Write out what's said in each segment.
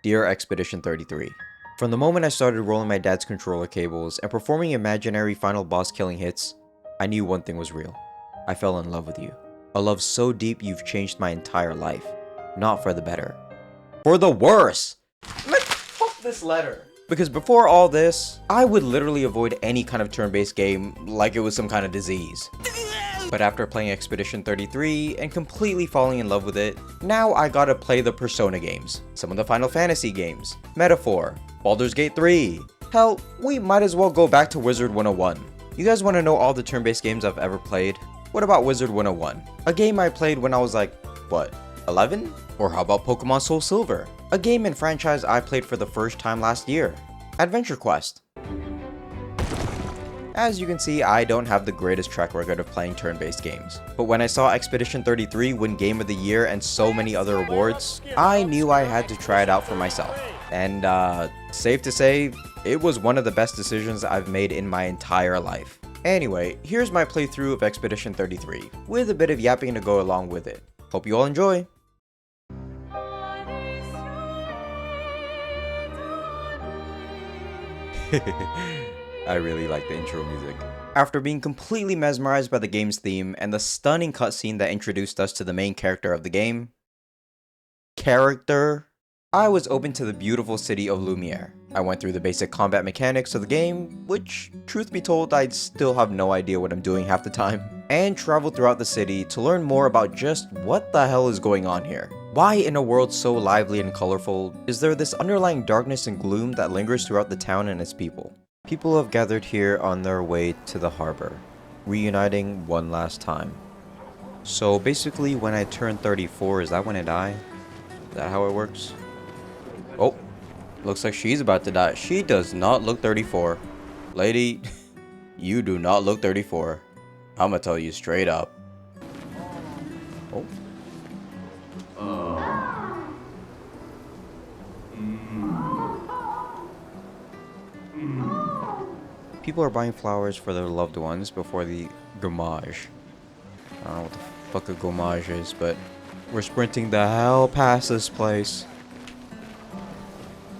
Dear Expedition 33, from the moment I started rolling my dad's controller cables and performing imaginary final boss killing hits, I knew one thing was real. I fell in love with you. A love so deep you've changed my entire life. Not for the better. For the worse! Man, fuck this letter. Because before all this, I would literally avoid any kind of turn-based game like it was some kind of disease. But after playing Expedition 33 and completely falling in love with it, now I gotta play the Persona games, some of the Final Fantasy games, Metaphor, Baldur's Gate 3. Hell, we might as well go back to Wizard 101. You guys wanna know all the turn-based games I've ever played? What about Wizard 101? A game I played when I was like, what, 11? Or how about Pokemon Soul Silver? A game and franchise I played for the first time last year. Adventure Quest. As you can see, I don't have the greatest track record of playing turn-based games. But when I saw Expedition 33 win Game of the Year and so many other awards, I knew I had to try it out for myself. And safe to say, it was one of the best decisions I've made in my entire life. Anyway, here's my playthrough of Expedition 33, with a bit of yapping to go along with it. Hope you all enjoy! I really like the intro music. After being completely mesmerized by the game's theme and the stunning cutscene that introduced us to the main character of the game, I was open to the beautiful city of Lumiere. I went through the basic combat mechanics of the game, which, truth be told, I'd still have no idea what I'm doing half the time, and traveled throughout the city to learn more about just what the hell is going on here. Why, in a world so lively and colorful, is there this underlying darkness and gloom that lingers throughout the town and its people? People have gathered here on their way to the harbor, reuniting one last time. So basically, when I turn 34, is that when I die? Is that how it works? Oh, looks like she's about to die. She does not look 34. Lady, you do not look 34. I'ma tell you straight up. Oh. People are buying flowers for their loved ones before the gommage. I don't know what the fuck a gommage is, but we're sprinting the hell past this place.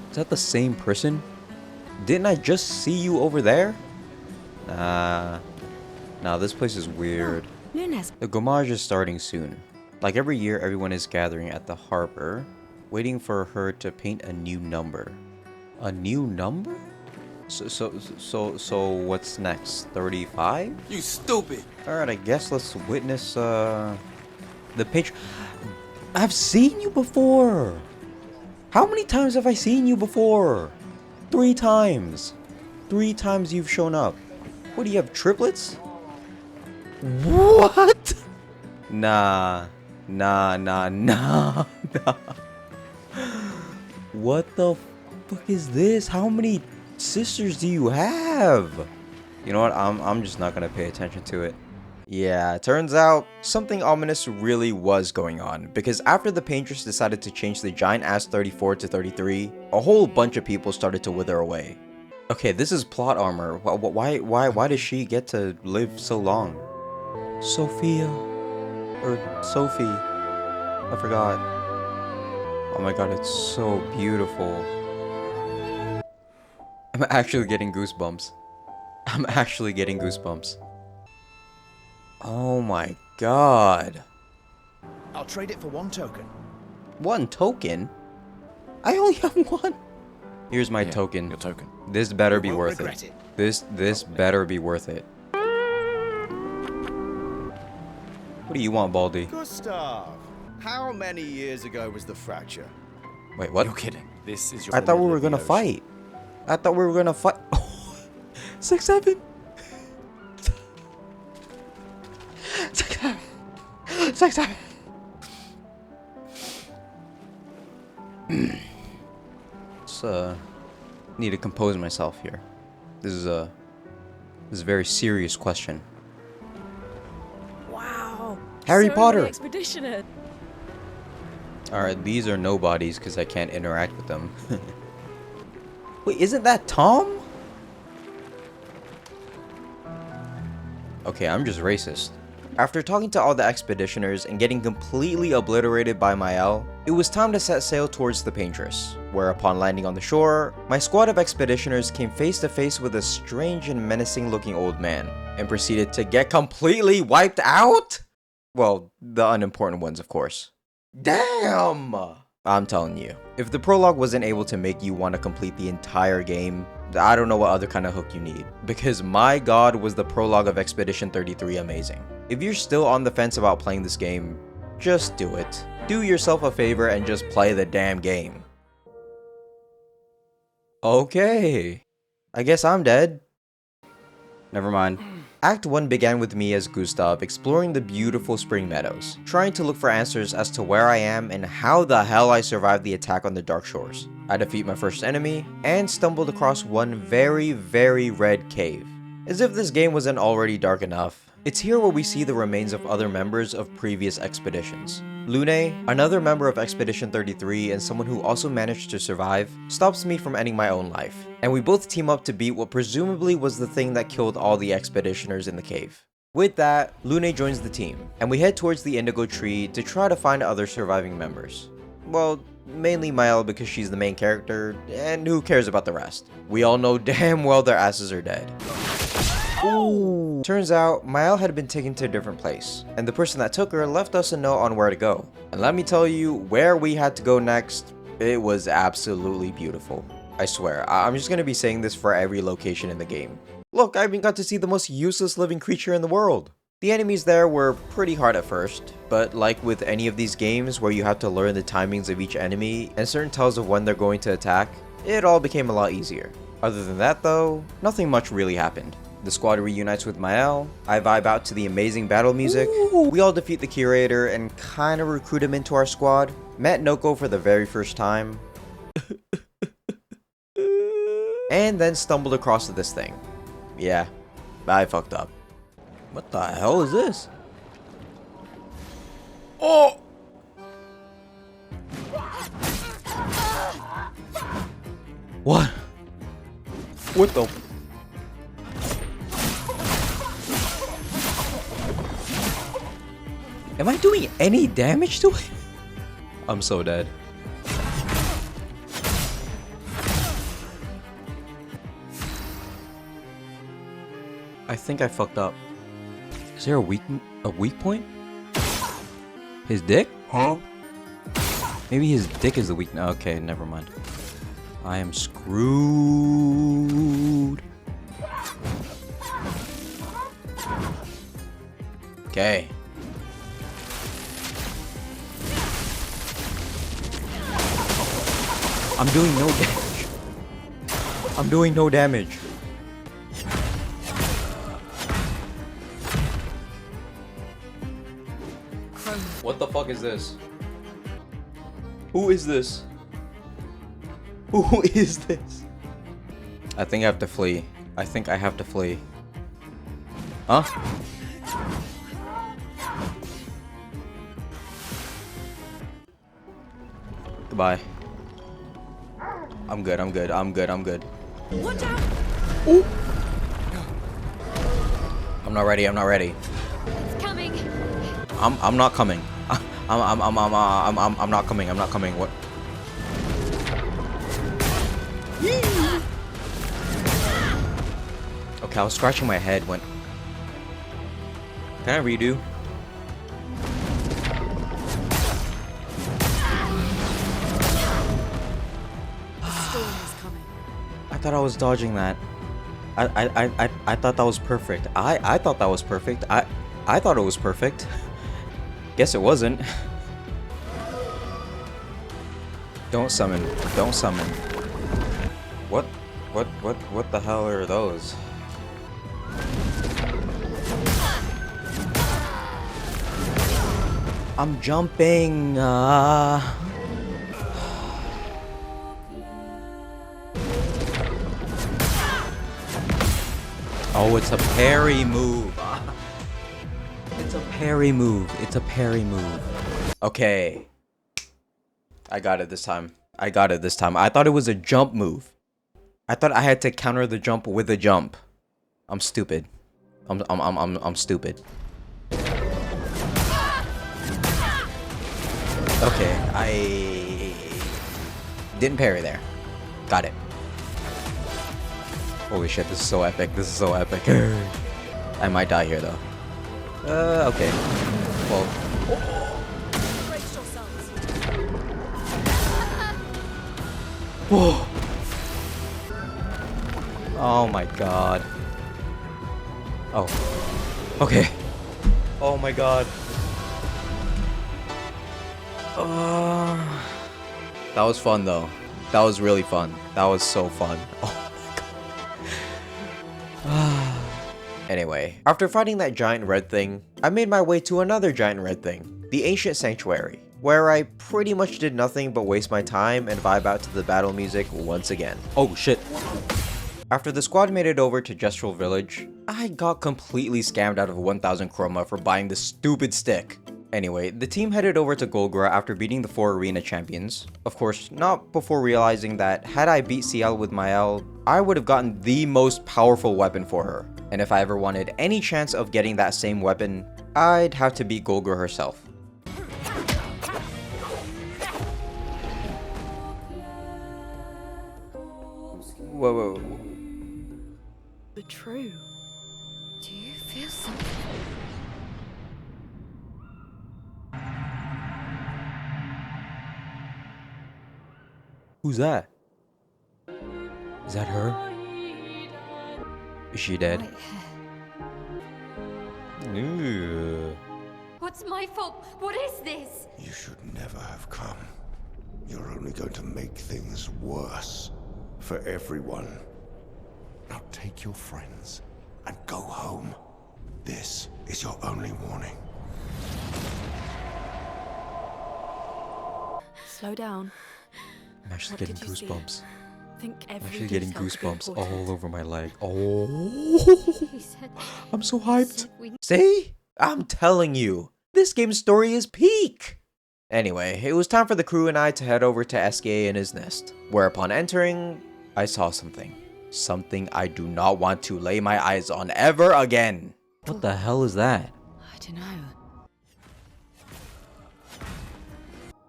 Is that the same person? Didn't I just see you over there? Nah, this place is weird. The gommage is starting soon. Like every year, everyone is gathering at the harbor, waiting for her to paint a new number. A new number? So what's next? 35? You stupid! Alright, I guess let's witness, the page. I've seen you before! How many times have I seen you before? 3 times. 3 times you've shown up. What do you have, triplets? What? Nah. What the fuck is this? How many sisters do you have? You know what? I'm just not gonna pay attention to it. Yeah, it turns out something ominous really was going on, because after the paintress decided to change the giant ass 34 to 33, a whole bunch of people started to wither away. Okay, this is plot armor. Why does she get to live so long? Sophia. Or Sophie. I forgot. Oh my god, it's so beautiful. I'm actually getting goosebumps. Oh my god. I'll trade it for 1 token. 1 token? I only have 1. Here's my token. Your token. This better You be won't worth regret it. it. This better be worth it. What do you want, Baldy? Gustav, how many years ago was the fracture? Wait, what? You're kidding. This is your. I thought we were gonna fight. 6, 7. 6, 7. Let's need to compose myself here. This is a very serious question. Wow. Harry so Potter. Expeditioner. All right, these are nobodies because I can't interact with them. Wait, isn't that Tom? Okay, I'm just racist. After talking to all the expeditioners and getting completely obliterated by Mael, it was time to set sail towards the Paintress. where upon landing on the shore, my squad of expeditioners came face to face with a strange and menacing looking old man, and proceeded to get completely wiped out? Well, the unimportant ones, of course. Damn! I'm telling you, if the prologue wasn't able to make you want to complete the entire game, I don't know what other kind of hook you need. Because my god, was the prologue of Expedition 33 amazing. If you're still on the fence about playing this game, just do it. Do yourself a favor and just play the damn game. Okay, I guess I'm dead. Never mind. Act 1 began with me as Gustav exploring the beautiful spring meadows, trying to look for answers as to where I am and how the hell I survived the attack on the Dark Shores. I defeat my first enemy, and stumbled across one very red cave. As if this game wasn't already dark enough, it's here where we see the remains of other members of previous expeditions. Lune, another member of Expedition 33 and someone who also managed to survive, stops me from ending my own life, and we both team up to beat what presumably was the thing that killed all the expeditioners in the cave. With that, Lune joins the team, and we head towards the indigo tree to try to find other surviving members. Well, mainly Mael because she's the main character, and who cares about the rest? We all know damn well their asses are dead. Ooh. Turns out, Mael had been taken to a different place, and the person that took her left us a note on where to go. And let me tell you, where we had to go next, it was absolutely beautiful. I swear, I'm just gonna be saying this for every location in the game. Look, I even got to see the most useless living creature in the world. The enemies there were pretty hard at first, but like with any of these games where you have to learn the timings of each enemy and certain tells of when they're going to attack, it all became a lot easier. Other than that though, nothing much really happened. The squad reunites with Mael, I vibe out to the amazing battle music, we all defeat the curator and kinda recruit him into our squad, met Noko for the very first time, and then stumbled across this thing. Yeah, I fucked up. What the hell is this? Oh! What? What the? Am I doing any damage to it? I'm so dead. I think I fucked up. Is there a weak point? His dick? Huh? Maybe his dick is the weak. Okay, never mind. I am screwed. Okay. I'm doing no damage. I'm doing no damage. What the fuck is this? Who is this? Who is this? I think I have to flee. I think I have to flee. Huh? Goodbye. I'm good, I'm good, I'm good, I'm good. Watch out! Ooh. I'm not ready, I'm not ready. It's coming. I'm not coming. I'm not coming, I'm not coming. What? Okay, I was scratching my head when... Can I redo? I thought I was dodging that. I thought that was perfect. I thought that was perfect. I thought it was perfect. Guess it wasn't. Don't summon. Don't summon. What the hell are those? I'm jumping. Oh, it's a parry move. It's a parry move. It's a parry move. Okay. I got it this time. I got it this time. I thought it was a jump move. I thought I had to counter the jump with a jump. I'm stupid. I'm stupid. Okay, Didn't parry there. Got it. Holy shit, this is so epic. This is so epic. I might die here, though. Okay. Well. Brace yourselves. Whoa. Oh my god. Oh. Okay. Oh my god. That was fun, though. That was really fun. That was so fun. Oh my god. Anyway, after fighting that giant red thing, I made my way to another giant red thing, the Ancient Sanctuary, where I pretty much did nothing but waste my time and vibe out to the battle music once again. Oh shit. After the squad made it over to Gestural Village, I got completely scammed out of 1000 chroma for buying this stupid stick. Anyway, the team headed over to Golgora after beating the 4 arena champions. Of course, not before realizing that had I beat CL with Mael, I would have gotten the most powerful weapon for her. And if I ever wanted any chance of getting that same weapon, I'd have to beat Golgora herself. Whoa. But true. Do you feel something? Who's that? Is that her? Is she dead? White hair. Ooh. What's my fault? What is this? You should never have come. You're only going to make things worse for everyone. Now take your friends and go home. This is your only warning. Slow down. I'm actually What getting did you see? goosebumps. Think I'm every actually getting detail could be goosebumps important. all over my leg. Oh. He said, I'm so hyped. said we See? I'm telling you, this game's story is peak! Anyway, it was time for the crew and I to head over to SK in his nest, where upon entering, I saw something. Something I do not want to lay my eyes on ever again. What the hell is that? I don't know.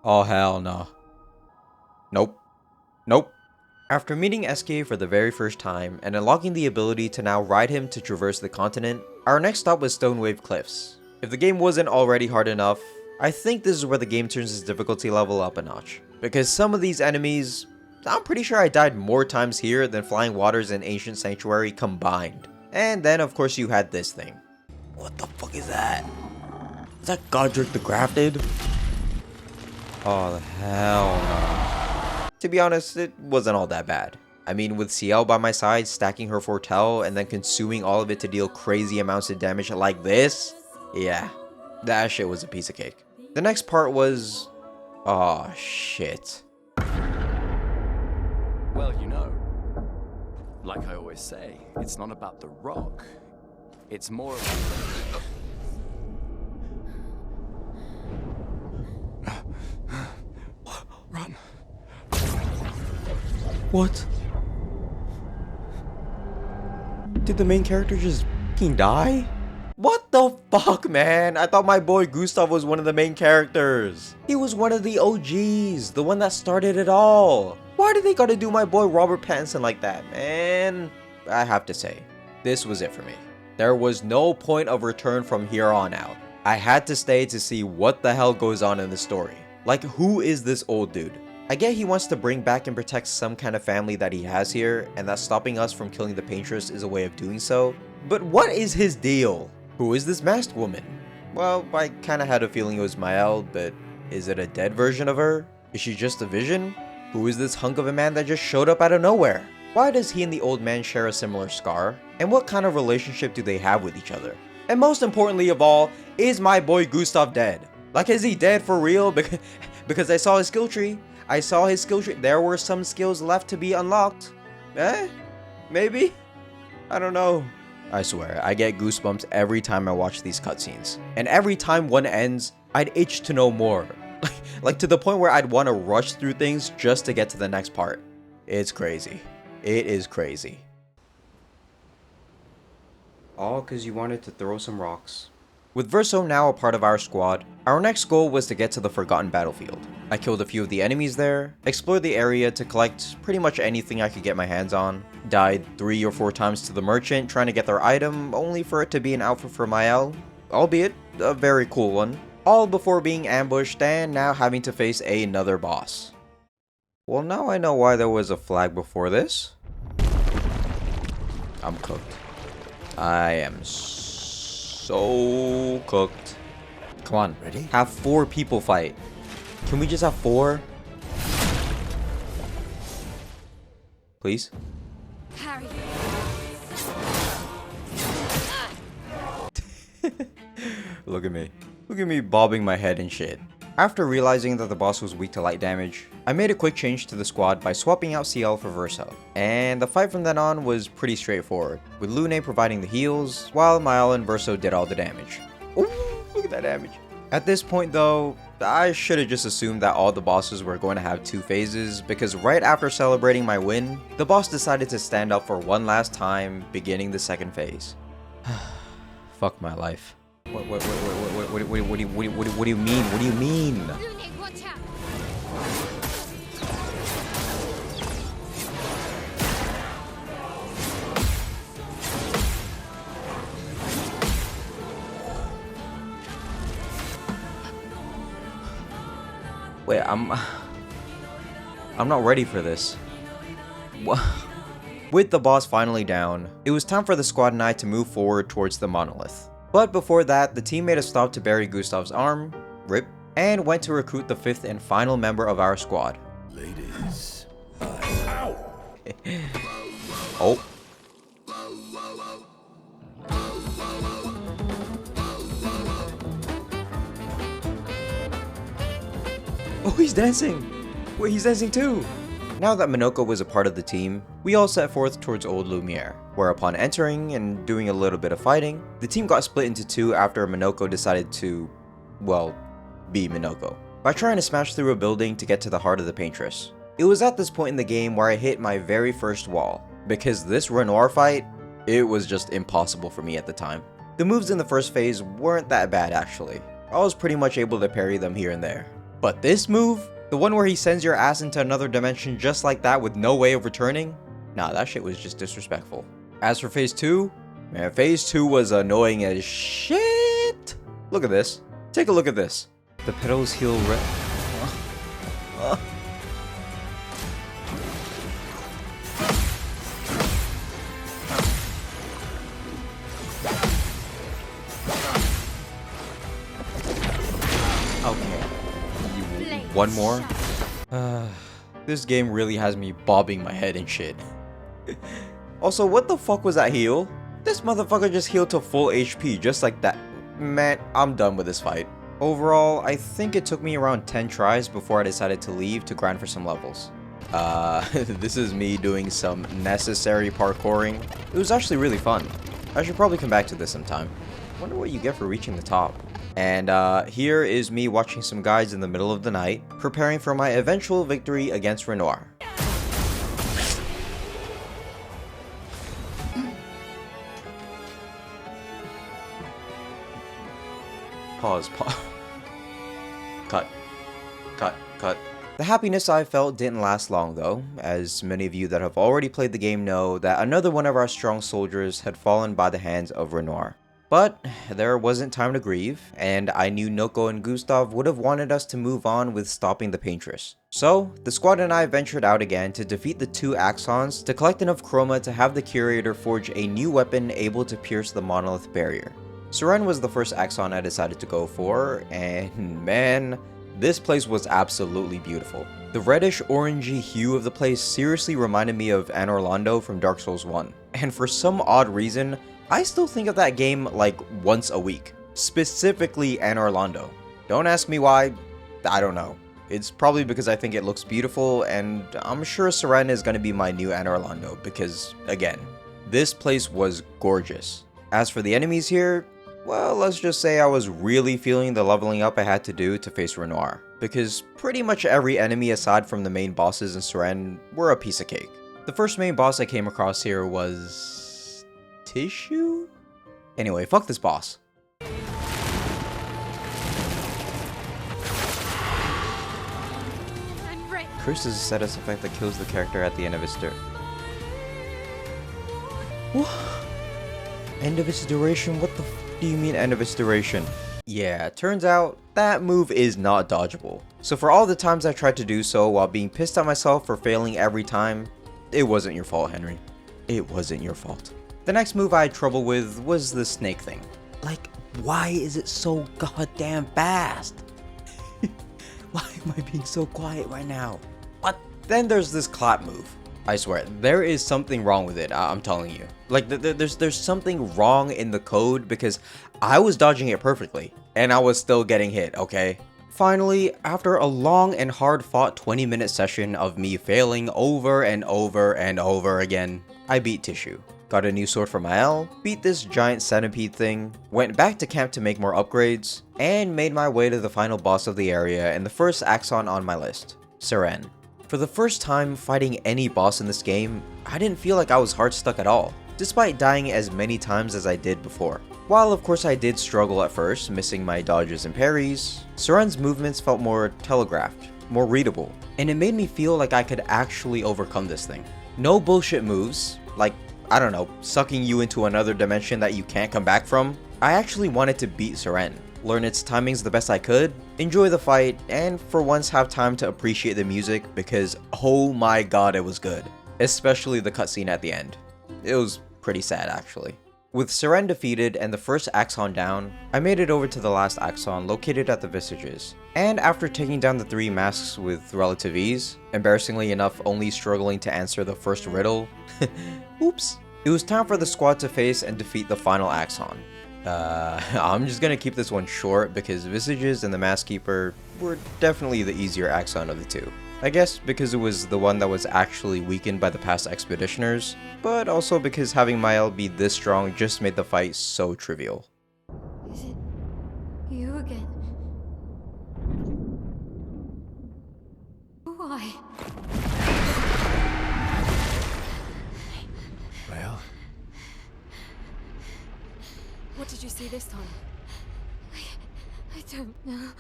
Oh hell no. Nope. Nope. After meeting SK for the very first time and unlocking the ability to now ride him to traverse the continent, our next stop was Stonewave Cliffs. If the game wasn't already hard enough, I think this is where the game turns its difficulty level up a notch. Because some of these enemies, I'm pretty sure I died more times here than Flying Waters and Ancient Sanctuary combined. And then of course you had this thing. What the fuck is that? Is that Godric the Grafted? Oh the hell no. To be honest, it wasn't all that bad. I mean, with CL by my side, stacking her Fortel, and then consuming all of it to deal crazy amounts of damage like this? Yeah, that shit was a piece of cake. The next part was... oh shit. Well, you know, like I always say, it's not about the rock. It's more about... Run. What? Did the main character just fucking die? What the fuck, man? I thought my boy Gustav was one of the main characters. He was one of the OGs, the one that started it all. Why did they gotta do my boy Robert Pattinson like that, man? I have to say, this was it for me. There was no point of return from here on out. I had to stay to see what the hell goes on in the story. Like, who is this old dude? I get he wants to bring back and protect some kind of family that he has here, and that stopping us from killing the Paintress is a way of doing so. But what is his deal? Who is this masked woman? Well, I kinda had a feeling it was Mael, but is it a dead version of her? Is she just a vision? Who is this hunk of a man that just showed up out of nowhere? Why does he and the old man share a similar scar? And what kind of relationship do they have with each other? And most importantly of all, is my boy Gustav dead? Like, is he dead for real? Because I saw his skill tree. I saw his skill tree. There were some skills left to be unlocked. Maybe? I don't know. I swear, I get goosebumps every time I watch these cutscenes. And every time one ends, I'd itch to know more. Like to the point where I'd want to rush through things just to get to the next part. It's crazy. It is crazy. All because you wanted to throw some rocks. With Verso now a part of our squad, our next goal was to get to the Forgotten Battlefield. I killed a few of the enemies there, explored the area to collect pretty much anything I could get my hands on, died 3 or 4 times to the merchant trying to get their item, only for it to be an outfit for Mael, albeit a very cool one, all before being ambushed and now having to face another boss. Well, now I know why there was a flag before this. I'm cooked. I am so cooked. Come on, Ready? have 4 people fight. Can we just have 4? Please? Harry. Look at me. Look at me bobbing my head and shit. After realizing that the boss was weak to light damage, I made a quick change to the squad by swapping out CL for Verso. And the fight from then on was pretty straightforward, with Lune providing the heals, while Mael and Verso did all the damage. Ooh, look at that damage. At this point though, I should have just assumed that all the bosses were going to have 2 phases, because right after celebrating my win, the boss decided to stand up for one last time, beginning the 2nd phase. Fuck my life. What do you mean? What do you mean? Lune, watch out! Wait, I'm not ready for this. What? With the boss finally down, it was time for the squad and I to move forward towards the monolith. But before that, the team made a stop to bury Gustav's arm, RIP, and went to recruit the 5th and final member of our squad. Ladies. Oh. Oh, he's dancing! Wait, he's dancing too! Now that Minoko was a part of the team, we all set forth towards Old Lumiere, where upon entering and doing a little bit of fighting, the team got split into 2 after Minoko decided to, well, be Minoko, by trying to smash through a building to get to the heart of the Paintress. It was at this point in the game where I hit my very first wall, because this Renoir fight, it was just impossible for me at the time. The moves in the first phase weren't that bad actually, I was pretty much able to parry them here and there. But this move? The one where he sends your ass into another dimension just like that with no way of returning? Nah, that shit was just disrespectful. As for phase 2, man, phase 2 was annoying as shit. Look at this. Take a look at this. The petals heal Okay. One more? This game really has me bobbing my head and shit. Also, what the fuck was that heal? This motherfucker just healed to full HP just like that. Man, I'm done with this fight. Overall, I think it took me around 10 tries before I decided to leave to grind for some levels. This is me doing some necessary parkouring. It was actually really fun. I should probably come back to this sometime. Wonder what you get for reaching the top. And here is me watching some guides in the middle of the night, preparing for my eventual victory against Renoir. Pause. Cut. The happiness I felt didn't last long though, as many of you that have already played the game know that another one of our strong soldiers had fallen by the hands of Renoir. But there wasn't time to grieve, and I knew Noko and Gustav would have wanted us to move on with stopping the Paintress. So, the squad and I ventured out again to defeat the 2 Axons to collect enough chroma to have the Curator forge a new weapon able to pierce the monolith barrier. Seren was the first Axon I decided to go for, and man, this place was absolutely beautiful. The reddish orangey hue of the place seriously reminded me of Anor Londo from Dark Souls 1, and for some odd reason, I still think of that game like once a week, specifically Anor Londo. Don't ask me why, I don't know. It's probably because I think it looks beautiful, and I'm sure Seren is going to be my new Anor Londo because, again, this place was gorgeous. As for the enemies here, well, let's just say I was really feeling the leveling up I had to do to face Renoir, because pretty much every enemy aside from the main bosses in Seren were a piece of cake. The first main boss I came across here was... Tissue? Anyway, fuck this boss. curse is a status effect that kills the character at the end of its turn. End of its duration? What the f do you mean end of its duration? Yeah, turns out that move is not dodgeable. So for all the times I tried to do so while being pissed at myself for failing every time, it wasn't your fault, Henry. It wasn't your fault. The next move I had trouble with was the snake thing. Like, why is it so goddamn fast? Why am I being so quiet right now? What? Then there's this clap move. I swear, there is something wrong with it, I'm telling you. Like, there's something wrong in the code because I was dodging it perfectly, and I was still getting hit, okay? Finally, after a long and hard-fought 20-minute session of me failing over and over and over again, I beat Tissue. Got a new sword for Mael, beat this giant centipede thing, went back to camp to make more upgrades, and made my way to the final boss of the area and the first Axon on my list, Seren. For the first time fighting any boss in this game, I didn't feel like I was hard stuck at all, despite dying as many times as I did before. While of course I did struggle at first, missing my dodges and parries, Seren's movements felt more telegraphed, more readable, and it made me feel like I could actually overcome this thing. No bullshit moves, like, I don't know, sucking you into another dimension that you can't come back from. I actually wanted to beat Seren, learn its timings the best I could, enjoy the fight, and for once have time to appreciate the music because oh my god it was good. Especially the cutscene at the end. It was pretty sad actually. With Seren defeated and the first Axon down, I made it over to the last Axon located at the Visages. And after taking down the 3 masks with relative ease, embarrassingly enough only struggling to answer the first riddle, oops, it was time for the squad to face and defeat the final Axon. I'm just gonna keep this one short because Visages and the Mask Keeper were definitely the easier Axon of the two. I guess because it was the one that was actually weakened by the past Expeditioners, but also because having Mael be this strong just made the fight so trivial. Is it you again? Why? Well, What did you see this time? I don't know.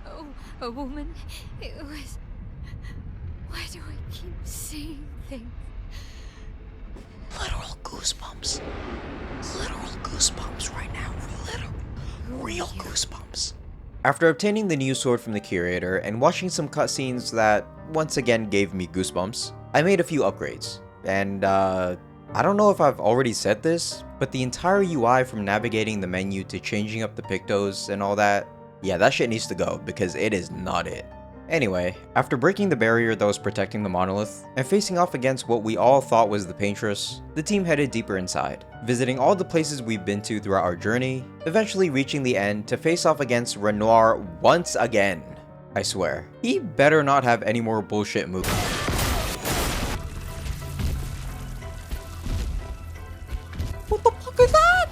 Oh, a woman. It was... Why do I keep seeing things? Literal goosebumps. Literal goosebumps right now. Literal. Real goosebumps. After obtaining the new sword from the curator and watching some cutscenes that once again gave me goosebumps, I made a few upgrades. And I don't know if I've already said this, but the entire UI from navigating the menu to changing up the pictos and all that, yeah, that shit needs to go because it is not it. Anyway, after breaking the barrier that was protecting the monolith, and facing off against what we all thought was the Paintress, the team headed deeper inside, visiting all the places we've been to throughout our journey, eventually reaching the end to face off against Renoir once again. I swear, he better not have any more bullshit moves. What the fuck is that?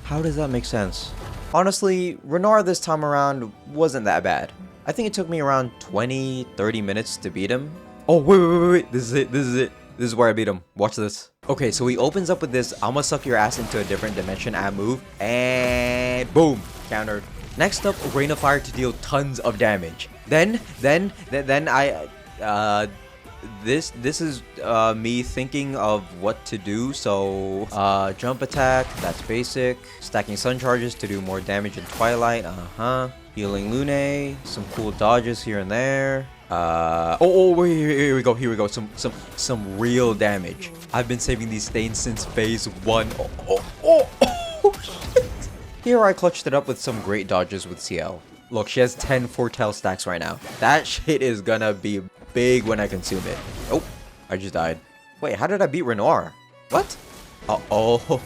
How does that make sense? Honestly, Renoir this time around wasn't that bad. I think it took me around 20-30 minutes to beat him. Oh, wait, this is it. This is where I beat him. Watch this. Okay, so he opens up with this I'ma suck your ass into a different dimension move, and boom, countered. Next up, Rain of Fire to deal tons of damage. Then this is me thinking of what to do. So jump attack, that's basic. Stacking sun charges to do more damage in Twilight. Healing Lune, some cool dodges here and there. Wait, here we go. Some real damage. I've been saving these stains since phase 1. Shit. Here I clutched it up with some great dodges with CL. Look, she has 10 foretell stacks right now. That shit is gonna be big when I consume it. Oh, I just died. Wait, how did I beat Renoir? What? Uh-oh.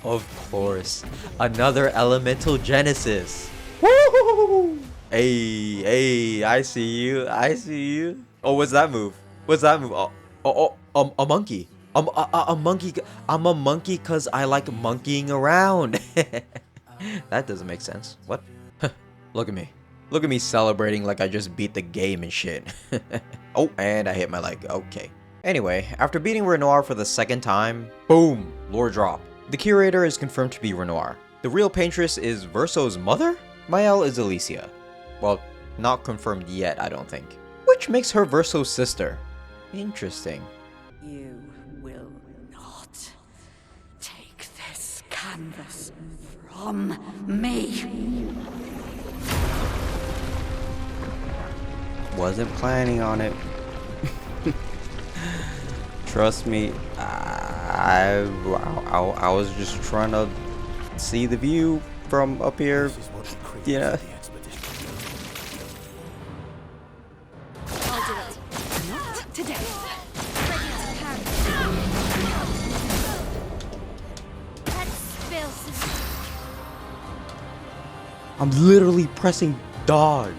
Of course. Another Elemental Genesis. Woo! Hey, I see you. Oh, what's that move? A monkey. A monkey. I'm a monkey because I like monkeying around. That doesn't make sense. What? Look at me. Look at me celebrating like I just beat the game and shit. Oh, and I hit my leg. Okay. Anyway, after beating Renoir for the second time, boom, lore drop. The curator is confirmed to be Renoir. The real paintress is Verso's mother? Mael is Alicia. Well, not confirmed yet, I don't think. Which makes her Verso's sister. Interesting. You will not take this canvas from me. Wasn't planning on it. Trust me, I was just trying to see the view from up here. Yeah. I'll do it. Not today. Ready to carry. Let's spill some. I'm literally pressing dodge.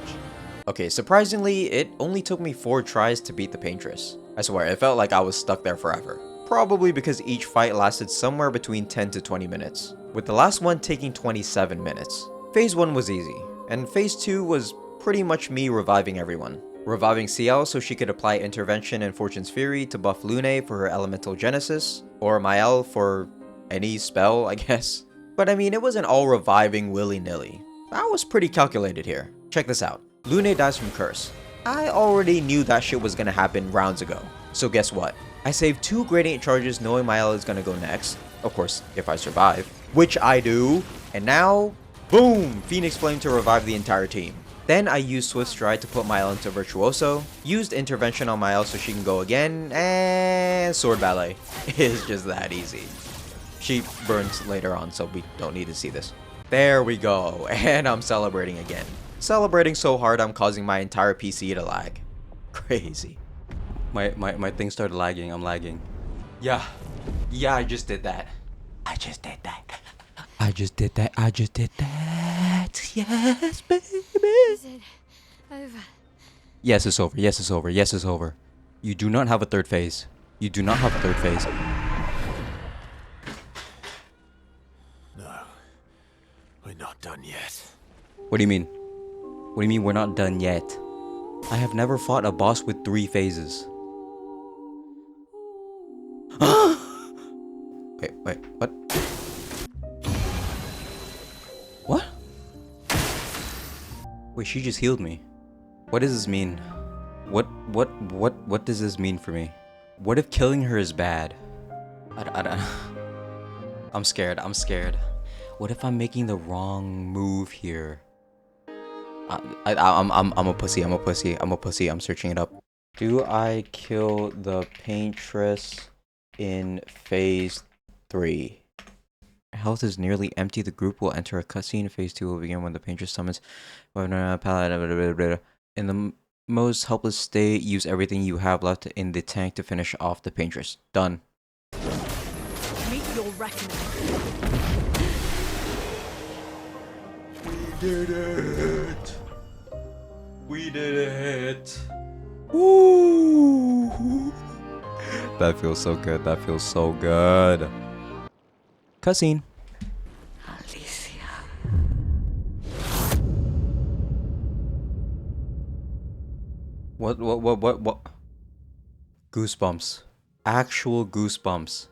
Okay, surprisingly, it only took me 4 tries to beat the paintress. I swear, it felt like I was stuck there forever. Probably because each fight lasted somewhere between 10 to 20 minutes, with the last one taking 27 minutes. Phase 1 was easy, and Phase 2 was pretty much me reviving everyone. Reviving Ciel so she could apply Intervention and Fortune's Fury to buff Lune for her Elemental Genesis, or Mael for any spell, I guess. But I mean, it wasn't all reviving willy-nilly. I was pretty calculated here. Check this out. Lune dies from Curse. I already knew that shit was gonna happen rounds ago. So guess what? I saved 2 Gradient Charges knowing Mael is gonna go next. Of course, if I survive. Which I do. And now, boom! Phoenix Flame to revive the entire team. Then I used Swift Stride to put Mael into Virtuoso. Used Intervention on Mael so she can go again. And Sword Ballet. It's just that easy. She burns later on, so we don't need to see this. There we go. And I'm celebrating again. Celebrating so hard I'm causing my entire PC to lag. Crazy. My thing started lagging. I'm lagging. Yeah, I just did that. I just did that. I just did that. I just did that. Yes, baby. Is it over? Yes, it's over. Yes, it's over. Yes, it's over. You do not have a third phase. You do not have a third phase. No, we're not done yet. What do you mean? What do you mean we're not done yet? I have never fought a boss with 3 phases. Wait, what? What? Wait, she just healed me. What does this mean? What does this mean for me? What if killing her is bad? I don't. I'm scared. What if I'm making the wrong move here? I'm a pussy. I'm searching it up. Do I kill the paintress in phase 3? Health is nearly empty. The group will enter a cutscene. Phase 2 will begin when the paintress summons. In the most helpless state, use everything you have left in the tank to finish off the paintress. Done. Meet your reckoning. We did it. Woo! That feels so good. Cutscene. Alicia. What? Goosebumps. Actual goosebumps.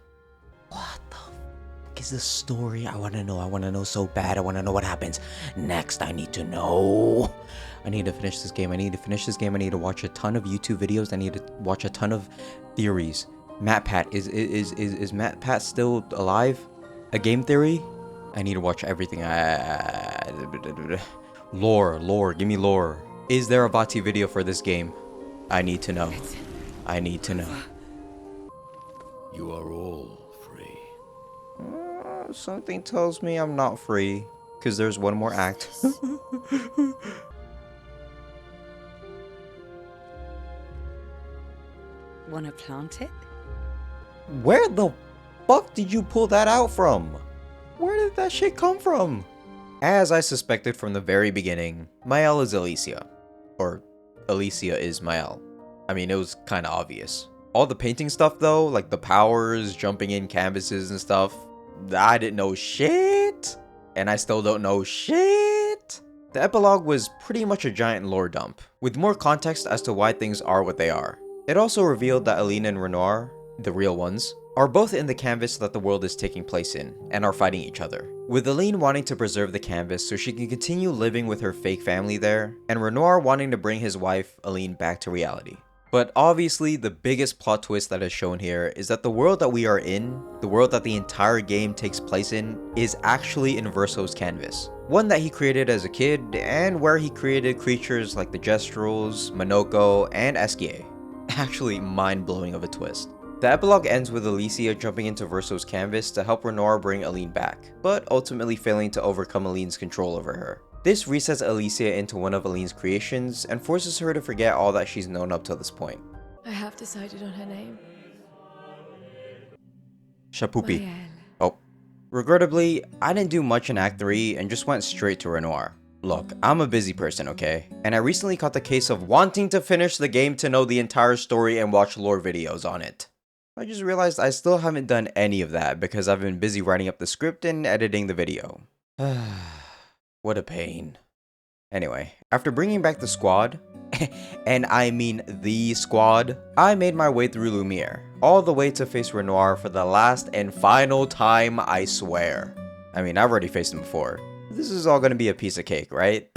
What the fuck is the story? I wanna know so bad. I wanna know what happens next. I need to know. I need to finish this game. I need to watch a ton of YouTube videos. I need to watch a ton of theories. MatPat. Is MatPat still alive? A game theory? I need to watch everything. Lore. Give me lore. Is there a GOTY video for this game? I need to know. You are all free. Something tells me I'm not free. Because there's one more act. Wanna plant it? Where the fuck did you pull that out from? Where did that shit come from? As I suspected from the very beginning, Mael is Alicia. Or Alicia is Mael. I mean, it was kinda obvious. All the painting stuff though, like the powers, jumping in canvases and stuff, I didn't know shit. And I still don't know shit. The epilogue was pretty much a giant lore dump, with more context as to why things are what they are. It also revealed that Aline and Renoir, the real ones, are both in the canvas that the world is taking place in, and are fighting each other. With Aline wanting to preserve the canvas so she can continue living with her fake family there, and Renoir wanting to bring his wife, Aline, back to reality. But obviously, the biggest plot twist that is shown here is that the world that we are in, the world that the entire game takes place in, is actually in Verso's canvas. One that he created as a kid, and where he created creatures like the Gestrels, Monoko, and Esquier. Actually, mind-blowing of a twist. The epilogue ends with Alicia jumping into Verso's canvas to help Renoir bring Aline back, but ultimately failing to overcome Aline's control over her. This resets Alicia into one of Aline's creations and forces her to forget all that she's known up till this point. I have decided on her name. Shapupi. Maëlle. Oh. Regrettably, I didn't do much in Act 3 and just went straight to Renoir. Look, I'm a busy person, okay? And I recently caught the case of wanting to finish the game to know the entire story and watch lore videos on it. I just realized I still haven't done any of that because I've been busy writing up the script and editing the video. What a pain. Anyway, after bringing back the squad, and I mean the squad, I made my way through Lumiere, all the way to face Renoir for the last and final time, I swear. I mean, I've already faced him before. This is all gonna be a piece of cake, right?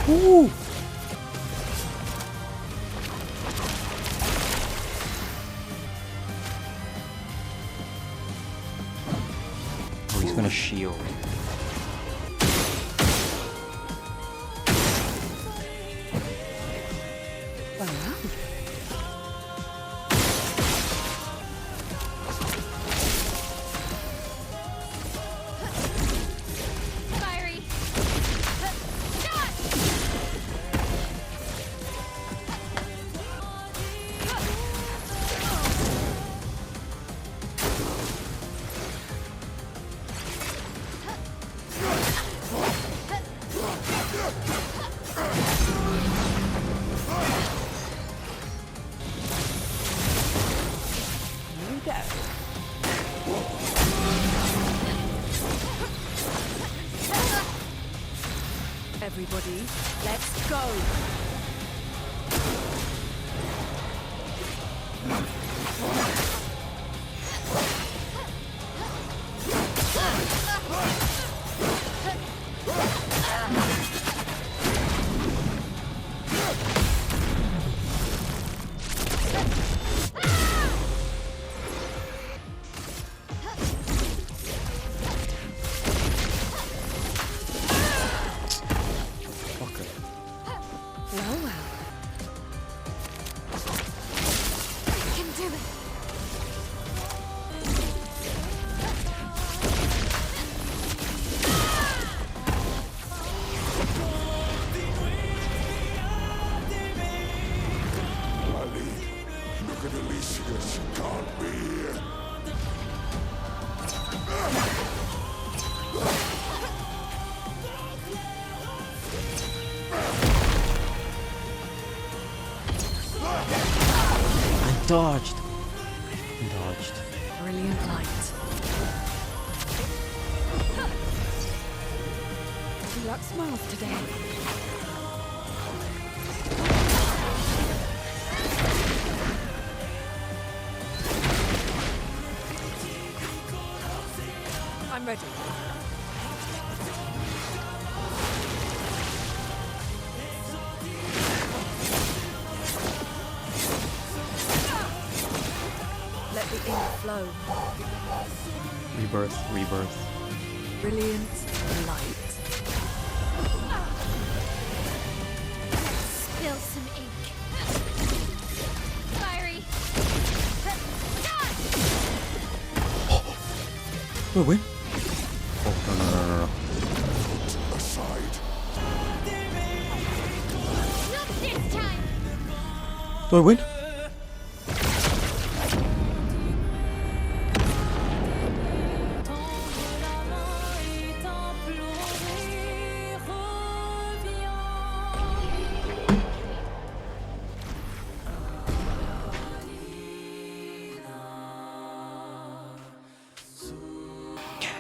Woo! Oh, he's gonna shield. Everybody, let's go! Dodged. Brilliant light. Good luck smiles today. I'm ready. Let the ink flow. Rebirth. Brilliant light. Spill some ink. Fiery. Wait. Oh, no. Aside. Not this time. Do I win?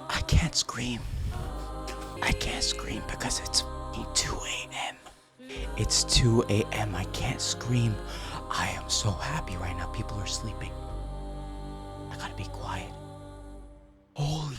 I can't scream. I can't scream because it's 2 a.m. It's 2 a.m. I can't scream. I am so happy right now. People are sleeping. I gotta be quiet. Holy.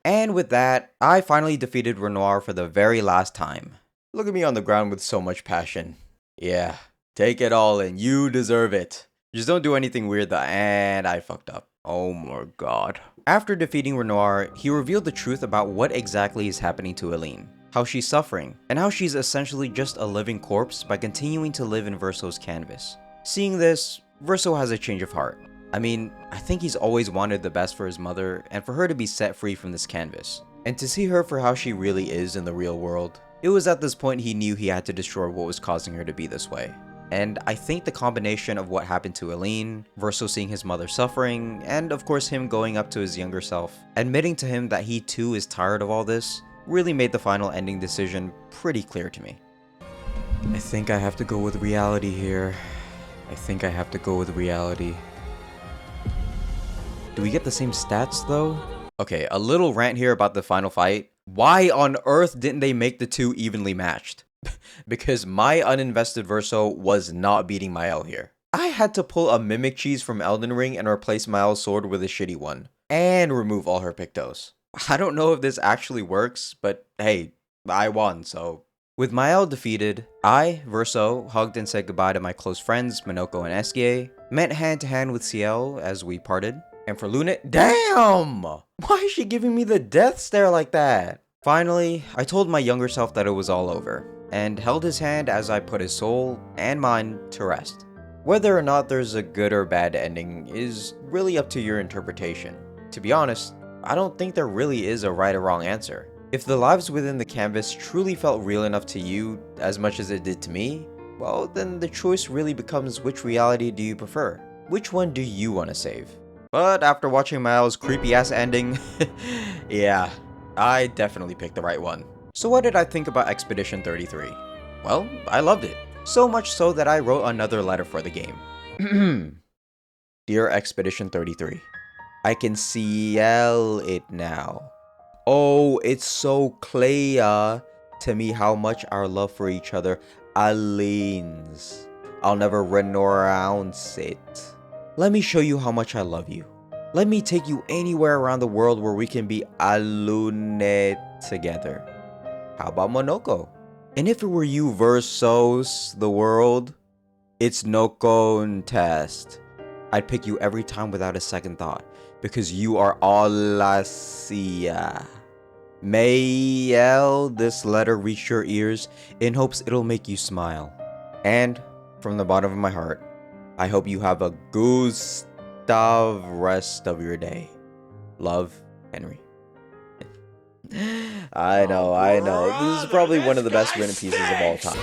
And with that, I finally defeated Renoir for the very last time. Look at me on the ground with so much passion. Yeah, take it all in. You deserve it. Just don't do anything weird though. And I fucked up. Oh my god. After defeating Renoir, he revealed the truth about what exactly is happening to Eileen, how she's suffering, and how she's essentially just a living corpse by continuing to live in Verso's canvas. Seeing this, Verso has a change of heart. I mean, I think he's always wanted the best for his mother and for her to be set free from this canvas, and to see her for how she really is in the real world. It was at this point he knew he had to destroy what was causing her to be this way. And I think the combination of what happened to Eileen, Verso seeing his mother suffering, and of course him going up to his younger self, admitting to him that he too is tired of all this, really made the final ending decision pretty clear to me. I think I have to go with reality here. I think I have to go with reality. Do we get the same stats though? Okay, a little rant here about the final fight. Why on earth didn't they make the two evenly matched? Because my uninvested Verso was not beating Mael here. I had to pull a Mimic Cheese from Elden Ring and replace Mael's sword with a shitty one. And remove all her Pictos. I don't know if this actually works, but hey, I won, so. With Mael defeated, I, Verso, hugged and said goodbye to my close friends Minoko and Eskie, met hand to hand with Ciel as we parted. And for Lunit, damn! Why is she giving me the death stare like that? Finally, I told my younger self that it was all over, and held his hand as I put his soul and mine to rest. Whether or not there's a good or bad ending is really up to your interpretation. To be honest, I don't think there really is a right or wrong answer. If the lives within the canvas truly felt real enough to you as much as it did to me, well then the choice really becomes which reality do you prefer? Which one do you want to save? But after watching Mael's creepy ass ending, yeah, I definitely picked the right one. So what did I think about Expedition 33? Well, I loved it. So much so that I wrote another letter for the game. Dear Expedition 33, I can see it now. Oh, it's so clear to me how much our love for each other leans. I'll never renounce it. Let me show you how much I love you. Let me take you anywhere around the world where we can be alone together. How about Monoko? And if it were you versus the world, it's no contest. I'd pick you every time without a second thought, because you are all I see. May this letter reach your ears in hopes it'll make you smile. And from the bottom of my heart, I hope you have a Gustav rest of your day. Love, Henry. I know. This is probably one of the best written pieces of all time.